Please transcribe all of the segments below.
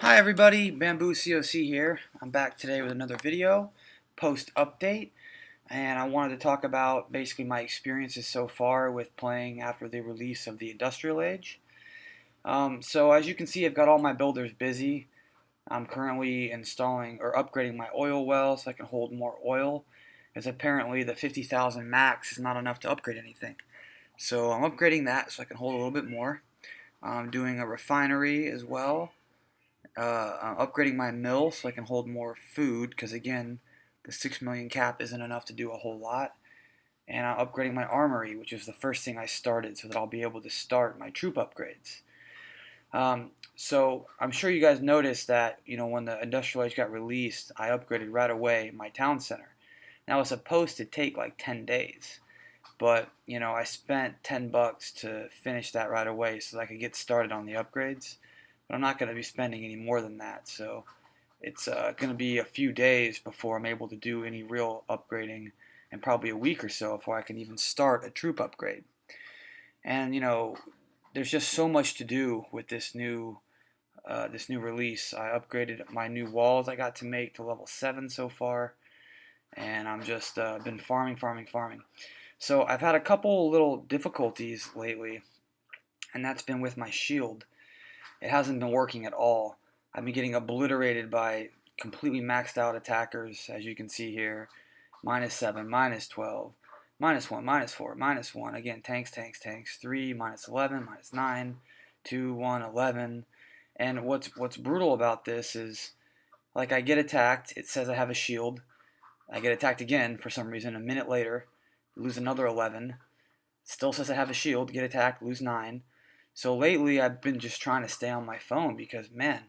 Hi everybody, Bamboo COC here. I'm back today with another video, post update, and I wanted to talk about basically my experiences so far with playing after the release of the Industrial Age. So as you can see, I've got all my builders busy. I'm currently installing or upgrading my oil well so I can hold more oil, as apparently the 50,000 max is not enough to upgrade anything. So I'm upgrading that so I can hold a little bit more. I'm doing a refinery as well. I'm upgrading my mill so I can hold more food because again the 6 million cap isn't enough to do a whole lot, and I'm upgrading my armory, which is the first thing I started so that I'll be able to start my troop upgrades. So I'm sure you guys noticed that when the Industrial Age got released, I upgraded right away my town center. Now it's supposed to take like 10 days, but I spent $10 to finish that right away so that I could get started on the upgrades. But I'm not going to be spending any more than that, so it's going to be a few days before I'm able to do any real upgrading, and probably a week or so before I can even start a troop upgrade. And there's just so much to do with this new release. I upgraded my new walls I got to make to level 7 so far, and I'm just been farming, farming, farming. So I've had a couple little difficulties lately, and that's been with my shield. It hasn't been working at all. I've been getting obliterated by completely maxed out attackers, as you can see here. -7, -12, -1, -4, -1. Again, tanks, tanks, tanks. 3, -11, -9, 2, 1, 11. And what's brutal about this is, like, I get attacked. It says I have a shield. I get attacked again for some reason. A minute later, lose another 11. Still says I have a shield. Get attacked, lose 9. So lately, I've been just trying to stay on my phone because, man,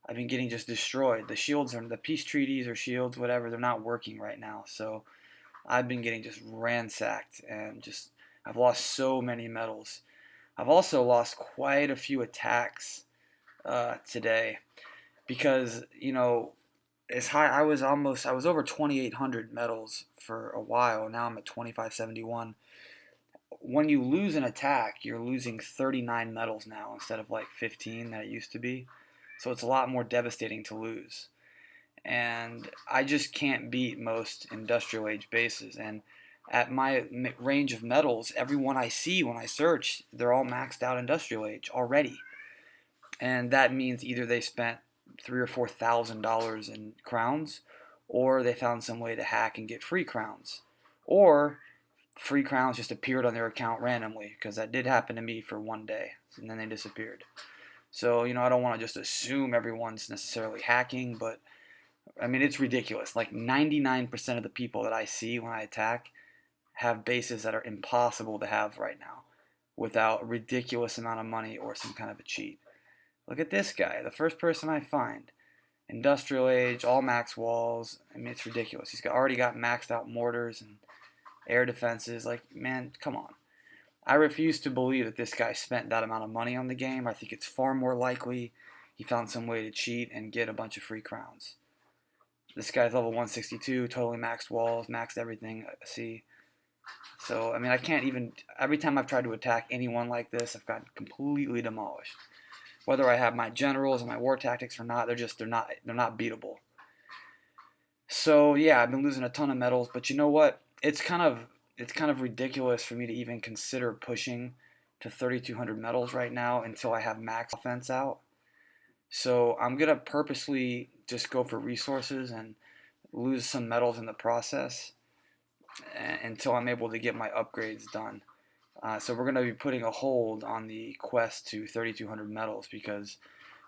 I've been getting just destroyed. The shields are the peace treaties or shields, whatever. They're not working right now. So I've been getting just ransacked, and just I've lost so many medals. I've also lost quite a few attacks today because as high I was over 2,800 medals for a while. Now I'm at 2,571. When you lose an attack, you're losing 39 medals now instead of like 15 that it used to be. So it's a lot more devastating to lose. And I just can't beat most Industrial Age bases. And at my range of medals, everyone I see when I search, they're all maxed out Industrial Age already. And that means either they spent $3,000 or $4,000 in crowns, or they found some way to hack and get free crowns, or free crowns just appeared on their account randomly, because that did happen to me for one day, and then they disappeared. So, I don't want to just assume everyone's necessarily hacking, but I mean, it's ridiculous. Like 99% of the people that I see when I attack have bases that are impossible to have right now without a ridiculous amount of money or some kind of a cheat. Look at this guy, the first person I find. Industrial Age, all max walls. I mean, it's ridiculous. Already got maxed out mortars and air defenses. Like, man, come on. I refuse to believe that this guy spent that amount of money on the game. I think it's far more likely he found some way to cheat and get a bunch of free crowns. This guy's level 162, totally maxed walls, maxed everything. See? So, I mean, I can't even. Every time I've tried to attack anyone like this, I've gotten completely demolished. Whether I have my generals and my war tactics or not, they're not beatable. So yeah, I've been losing a ton of medals, but you know what? It's kind of ridiculous for me to even consider pushing to 3,200 medals right now until I have max offense out. So I'm gonna purposely just go for resources and lose some medals in the process until I'm able to get my upgrades done. So we're going to be putting a hold on the quest to 3,200 medals because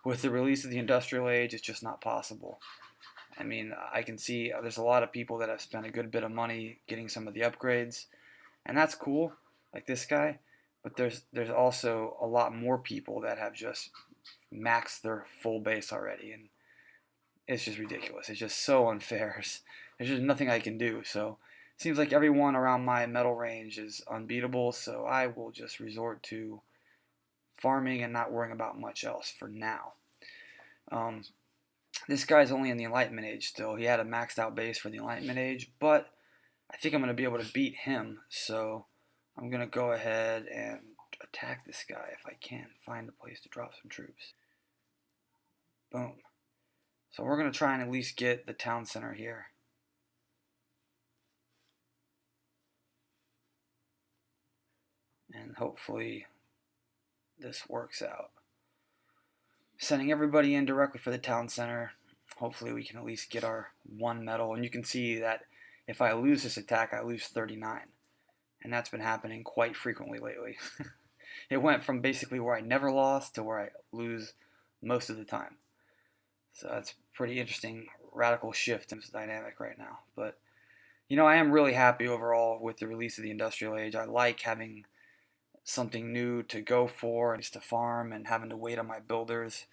with the release of the Industrial Age, it's just not possible. I mean, I can see there's a lot of people that have spent a good bit of money getting some of the upgrades, and that's cool, like this guy. But there's also a lot more people that have just maxed their full base already, and it's just ridiculous. It's just so unfair. There's just nothing I can do. So it seems like everyone around my medal range is unbeatable. So I will just resort to farming and not worrying about much else for now. Um, this guy's only in the Enlightenment Age still. He had a maxed out base for the Enlightenment Age, but I think I'm going to be able to beat him. So I'm going to go ahead and attack this guy if I can find a place to drop some troops. Boom. So we're going to try and at least get the town center here. And hopefully this works out. Sending everybody in directly for the town center. Hopefully we can at least get our 1 medal. And you can see that if I lose this attack, I lose 39. And that's been happening quite frequently lately. It went from basically where I never lost to where I lose most of the time. So that's pretty interesting, radical shift in this dynamic right now. But, you know, I am really happy overall with the release of the Industrial Age. I like having something new to go for and to farm and having to wait on my builders.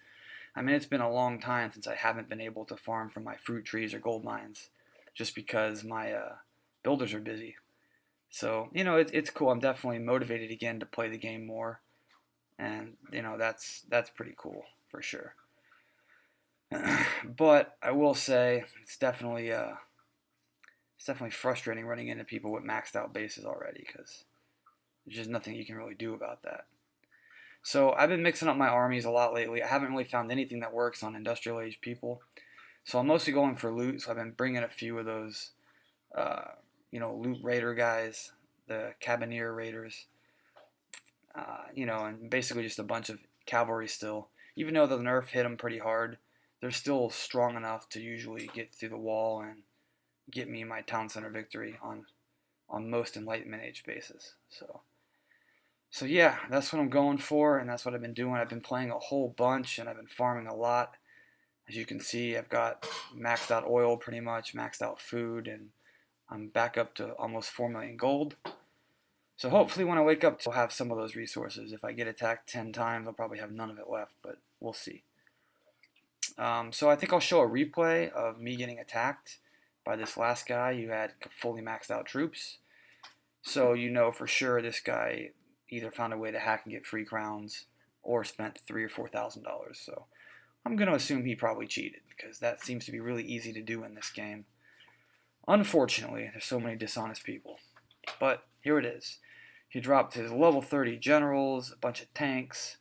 I mean, it's been a long time since I haven't been able to farm from my fruit trees or gold mines just because my builders are busy. So, you know, it's cool. I'm definitely motivated again to play the game more. And, you know, that's pretty cool for sure. But I will say it's definitely frustrating running into people with maxed out bases already because there's just nothing you can really do about that. So I've been mixing up my armies a lot lately. I haven't really found anything that works on Industrial Age people. So I'm mostly going for loot. So I've been bringing a few of those, you know, loot raider guys, the Cabineer raiders, you know, and basically just a bunch of cavalry still. Even though the nerf hit them pretty hard, they're still strong enough to usually get through the wall and get me my town center victory on most Enlightenment Age bases. So yeah, that's what I'm going for, and that's what I've been doing. I've been playing a whole bunch, and I've been farming a lot. As you can see, I've got maxed out oil pretty much, maxed out food, and I'm back up to almost 4 million gold. So hopefully when I wake up, I'll have some of those resources. If I get attacked 10 times, I'll probably have none of it left, but we'll see. So I think I'll show a replay of me getting attacked by this last guy who had fully maxed out troops. So you know for sure this guy either found a way to hack and get free crowns or spent $3,000 or $4,000. So I'm going to assume he probably cheated because that seems to be really easy to do in this game. Unfortunately, there's so many dishonest people. But here it is. He dropped his level 30 generals, a bunch of tanks.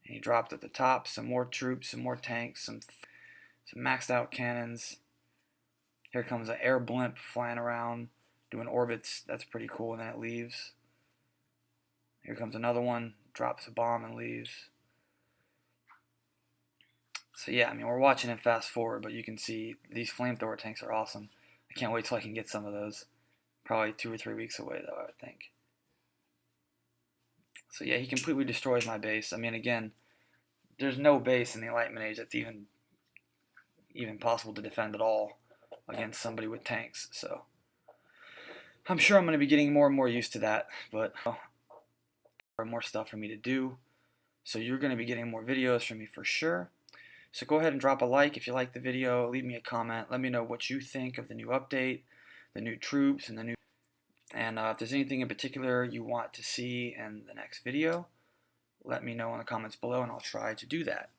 And he dropped at the top some more troops, some more tanks, some maxed out cannons. Here comes an air blimp flying around, doing orbits. That's pretty cool, and then it leaves. Here comes another one, drops a bomb and leaves. So yeah, I mean, we're watching it fast forward, but you can see these flamethrower tanks are awesome. I can't wait till I can get some of those. Probably 2 or 3 weeks away, though, I would think. So yeah, he completely destroys my base. I mean, again, there's no base in the Enlightenment Age that's even possible to defend at all against somebody with tanks. So I'm sure I'm going to be getting more and more used to that, but more stuff for me to do. So you're going to be getting more videos from me for sure. So go ahead and drop a like if you like the video. Leave me a comment. Let me know what you think of the new update, the new troops, and if there's anything in particular you want to see in the next video, let me know in the comments below and I'll try to do that.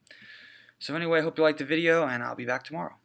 So anyway, I hope you liked the video and I'll be back tomorrow.